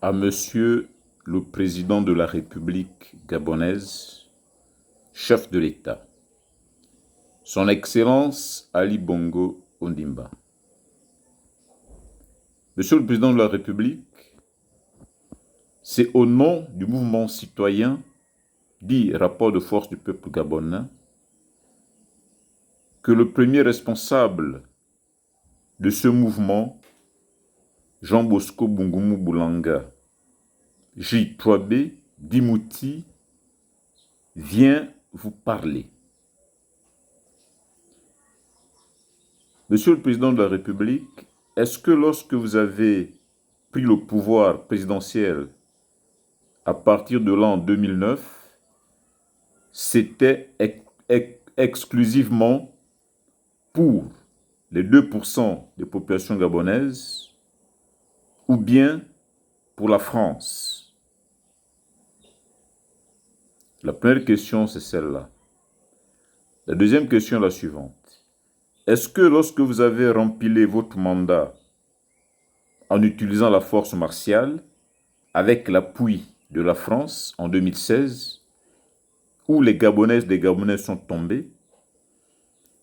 à Monsieur le Président de la République gabonaise, chef de l'État, Son Excellence Ali Bongo Ondimba. Monsieur le Président de la République, c'est au nom du mouvement citoyen, dit Rapport de force du peuple gabonais, que le premier responsable de ce mouvement, Jean Bosco Bungumu Boulanga, J3B Dimouti, vient vous parler. Monsieur le Président de la République, est-ce que lorsque vous avez pris le pouvoir présidentiel à partir de l'an 2009, c'était exclusivement pour les 2% des populations gabonaises ou bien pour la France? La première question, c'est celle-là. La deuxième question est la suivante. Est-ce que lorsque vous avez rempli votre mandat en utilisant la force martiale, avec l'appui de la France en 2016, où les Gabonaises et les Gabonais sont tombés,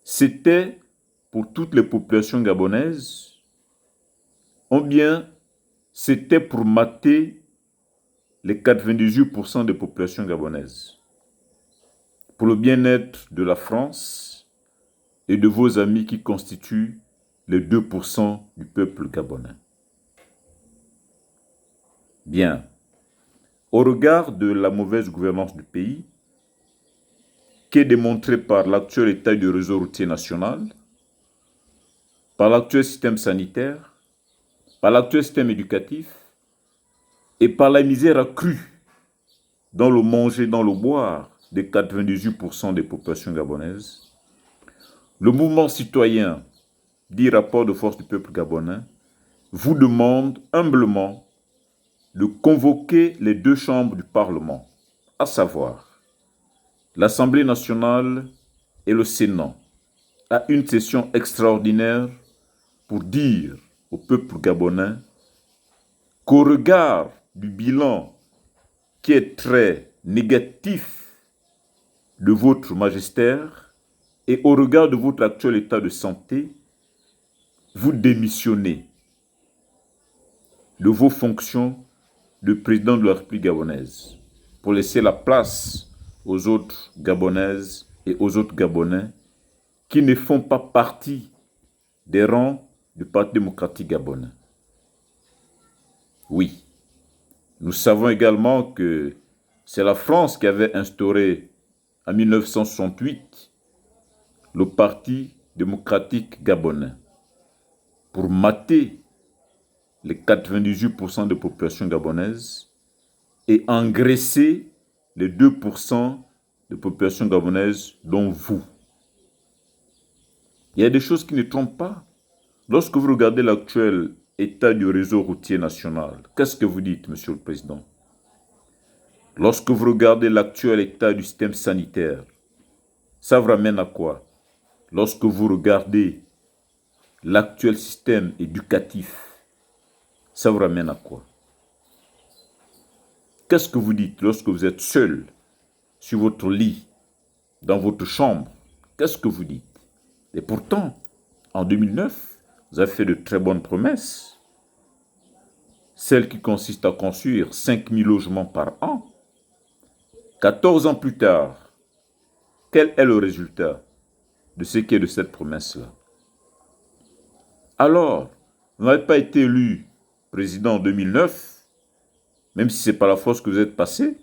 c'était pour toutes les populations gabonaises, ou bien c'était pour mater les 98% des populations gabonaises, pour le bien-être de la France et de vos amis qui constituent les 2% du peuple gabonais. Bien, au regard de la mauvaise gouvernance du pays, qui est démontrée par l'actuel état du réseau routier national, par l'actuel système sanitaire, par l'actuel système éducatif et par la misère accrue dans le manger, dans le boire des 98% des populations gabonaises, le mouvement citoyen, dit Rapport de force du peuple gabonais, vous demande humblement de convoquer les deux chambres du Parlement, à savoir l'Assemblée nationale et le Sénat, à une session extraordinaire pour dire au peuple gabonais qu'au regard du bilan qui est très négatif de votre magistère et au regard de votre actuel état de santé, vous démissionnez de vos fonctions de président de la République gabonaise pour laisser la place aux autres Gabonaises et aux autres Gabonais qui ne font pas partie des rangs du Parti démocratique gabonais. Oui, nous savons également que c'est la France qui avait instauré en 1968 le Parti démocratique gabonais pour mater les 98% de population gabonaise et engraisser les 2% de population gabonaise dont vous. Il y a des choses qui ne trompent pas. Lorsque vous regardez l'actuel état du réseau routier national, qu'est-ce que vous dites, Monsieur le Président? Lorsque vous regardez l'actuel état du système sanitaire, ça vous ramène à quoi? Lorsque vous regardez l'actuel système éducatif, ça vous ramène à quoi? Qu'est-ce que vous dites lorsque vous êtes seul sur votre lit, dans votre chambre? Qu'est-ce que vous dites? Et pourtant, en 2009, vous avez fait de très bonnes promesses. Celle qui consiste à construire 5000 logements par an. 14 ans plus tard, quel est le résultat de ce qui est de cette promesse-là? Alors, vous n'avez pas été élu président en 2009, même si ce n'est pas la force que vous êtes passé,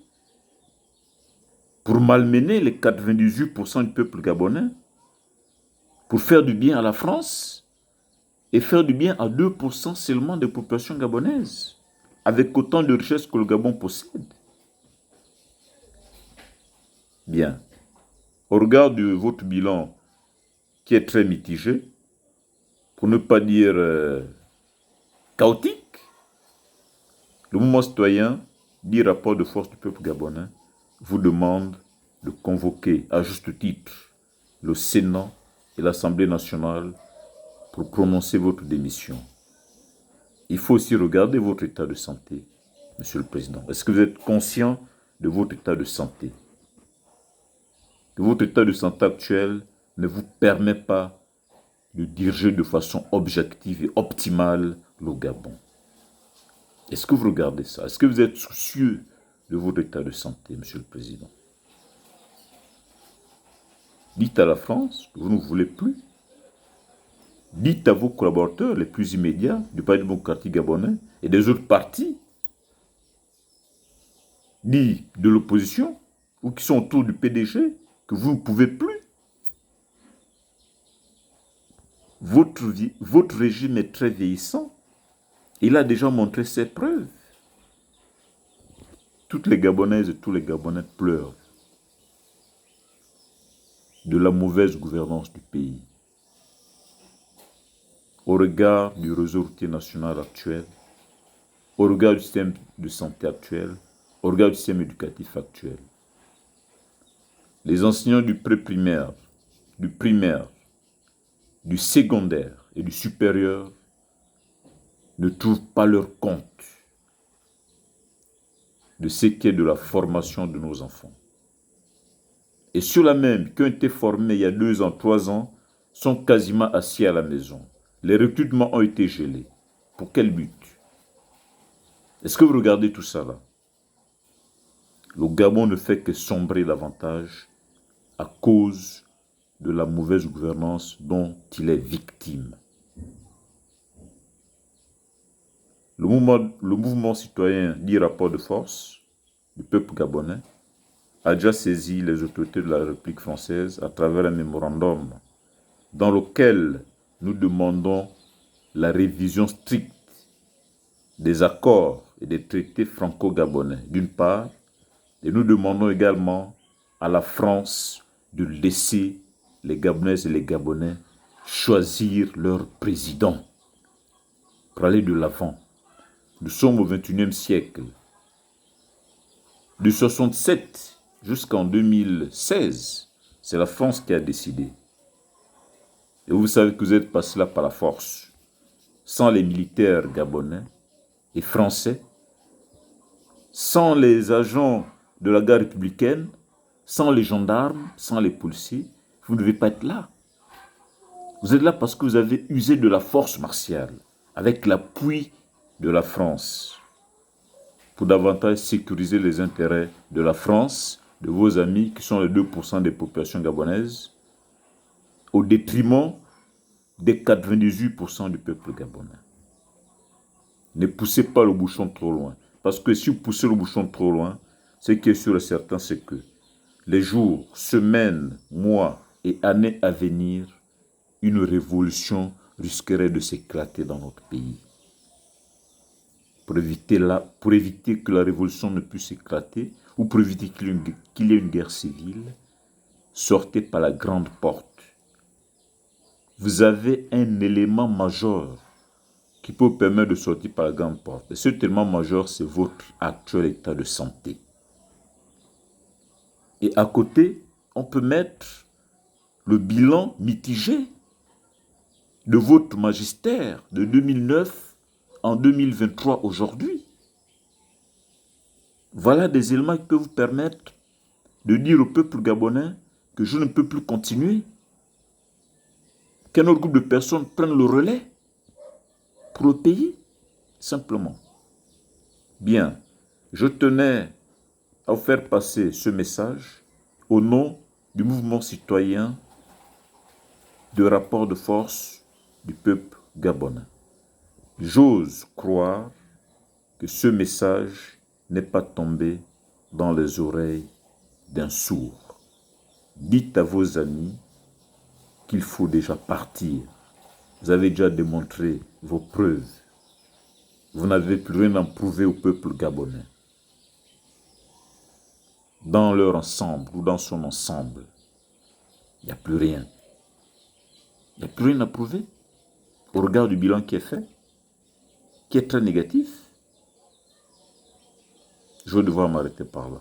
pour malmener les 98% du peuple gabonais, pour faire du bien à la France et faire du bien à 2% seulement des populations gabonaises, avec autant de richesses que le Gabon possède. Bien. Au regard de votre bilan qui est très mitigé, pour ne pas dire chaotique, le mouvement citoyen, dit Rapport de force du peuple gabonais, vous demande de convoquer à juste titre le Sénat et l'Assemblée nationale pour prononcer votre démission. Il faut aussi regarder votre état de santé. Monsieur le Président? Est-ce que vous êtes conscient de votre état de santé? Que votre état de santé actuel ne vous permet pas de diriger de façon objective et optimale le Gabon. Est-ce que vous regardez ça? Est-ce que vous êtes soucieux de votre état de santé, Monsieur le Président? Dites à la France que vous ne voulez plus. Dites à vos collaborateurs les plus immédiats du Parti démocratique gabonais et des autres partis, ni de l'opposition, ou qui sont autour du PDG, que vous ne pouvez plus. Votre régime est très vieillissant. Il a déjà montré ses preuves. Toutes les Gabonaises et tous les Gabonais pleurent de la mauvaise gouvernance du pays. Au regard du réseau routier national actuel, au regard du système de santé actuel, au regard du système éducatif actuel. Les enseignants du pré-primaire, du primaire, du secondaire et du supérieur ne trouvent pas leur compte de ce qu'est de la formation de nos enfants. Et ceux-là même qui ont été formés il y a 2 ans, 3 ans, sont quasiment assis à la maison. Les recrutements ont été gelés. Pour quel but? Est-ce que vous regardez tout ça là? Le Gabon ne fait que sombrer davantage à cause de la mauvaise gouvernance dont il est victime. Le mouvement citoyen dit rapport de force du peuple gabonais a déjà saisi les autorités de la République française à travers un mémorandum dans lequel nous demandons la révision stricte des accords et des traités franco-gabonais, d'une part, et nous demandons également à la France de laisser les Gabonaises et les Gabonais choisir leur président pour aller de l'avant. Nous sommes au XXIe siècle. De 1967 jusqu'en 2016, c'est la France qui a décidé. Et vous savez que vous êtes passé là par la force, sans les militaires gabonais et français, sans les agents de la garde républicaine, sans les gendarmes, sans les policiers. Vous ne devez pas être là. Vous êtes là parce que vous avez usé de la force martiale, avec l'appui de la France, pour davantage sécuriser les intérêts de la France, de vos amis qui sont les 2% des populations gabonaises, au détriment des 98% du peuple gabonais. Ne poussez pas le bouchon trop loin, parce que si vous poussez le bouchon trop loin, ce qui est sûr et certain, c'est que les jours, semaines, mois et années à venir, une révolution risquerait de s'éclater dans notre pays. Pour éviter que la révolution ne puisse éclater, ou pour éviter qu'il y ait une guerre civile, sortez par la grande porte. Vous avez un élément majeur qui peut vous permettre de sortir par la grande porte. Et cet élément majeur, c'est votre actuel état de santé. Et à côté, on peut mettre le bilan mitigé de votre magistère de 2009 en 2023 aujourd'hui. Voilà des éléments qui peuvent vous permettre de dire au peuple gabonais que je ne peux plus continuer, qu'un autre groupe de personnes prenne le relais pour le pays, simplement. Bien, je tenais à vous faire passer ce message au nom du mouvement citoyen de rapport de force du peuple gabonais. J'ose croire que ce message n'est pas tombé dans les oreilles d'un sourd. Dites à vos amis qu'il faut déjà partir. Vous avez déjà démontré vos preuves. Vous n'avez plus rien à prouver au peuple gabonais. Dans leur ensemble ou dans son ensemble, il n'y a plus rien. Il n'y a plus rien à prouver au regard du bilan qui est fait, qui est très négatif. Je vais devoir m'arrêter par là.